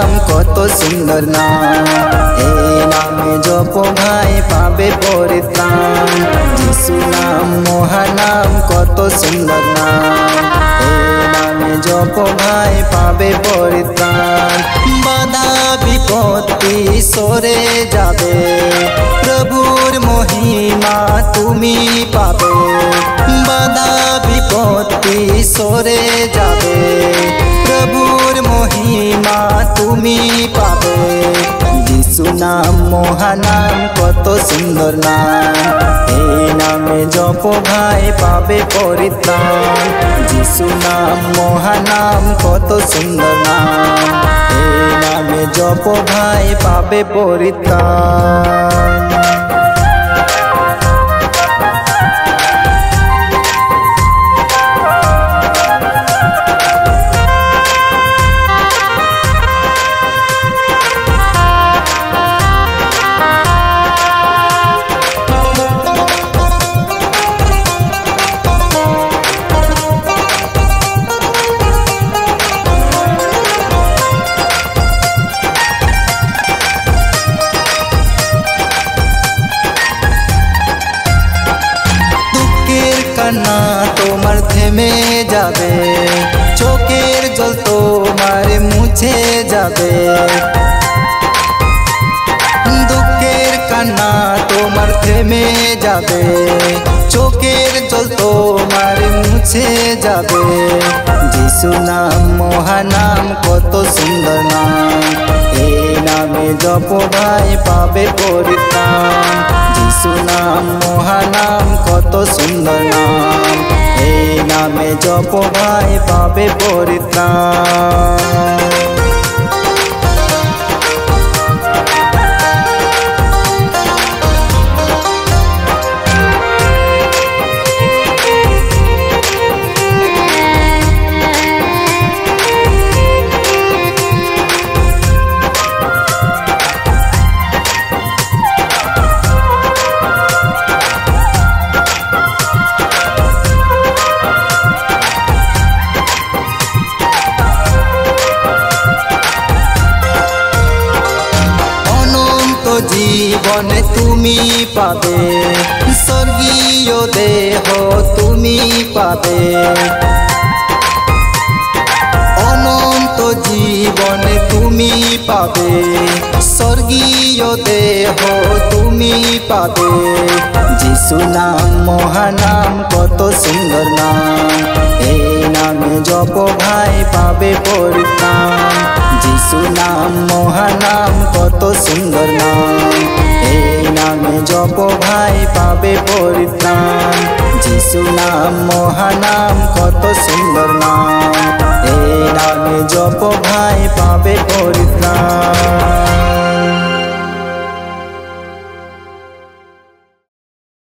নাম কত সুন্দর নাম, এই নামে জপ ভাই পাবে পরিত্রাণ। যিশু নাম মহানাম কত সুন্দর নাম, এই নামে জপ ভাই পাবে পরিত্রাণ। বাধা বিপত্তি সরে যাবে, প্রভুর মহিমা তুমি পাবে। বাধা বিপত্তি সরে যাবে, প্রভুর মহিমা তুমি পাবে। যিশু নাম মহানাম কত সুন্দর নাম, এই নামে জপ ভাই পাবে পরিত্রাণ। যিশু নাম মহানাম কত সুন্দর নাম, এই নামে জপ ভাই পাবে পরিত্রাণ। কান্না তোমার থেমে যাবে, চোখের জল তোমার মুছে যাবে। দুঃখের কান্না তোমার থেমে যাবে, চোখের জল তোমার মুছে যাবে। যিশু নাম মহানাম কত সুন্দর নাম, এই নামে জপ ভাই পাবে পরিত্রাণ। যিশু নাম মহানাম কত সুন্দর নাম, এই নামে জপ ভাই পাবে পরিত্রাণ। জীবনে তুমি পাবে, স্বর্গীয় দেহ তুমি পাবে। অনন্ত জীবনে তুমি পাবে, স্বর্গীয় দেহ তুমি পাবে। যিশু নাম মহানাম কত সুন্দর নাম, এই নামে জপ ভাই পাবে পরিত্রাণ। যিশু নাম মহানাম কত সুন্দর নাম, এই নামে জপ ভাই পাবে পরিত্রাণ। যিশু নাম মহানাম কত সুন্দর নাম, এই নামে জপ ভাই পাবে পরিত্রাণ।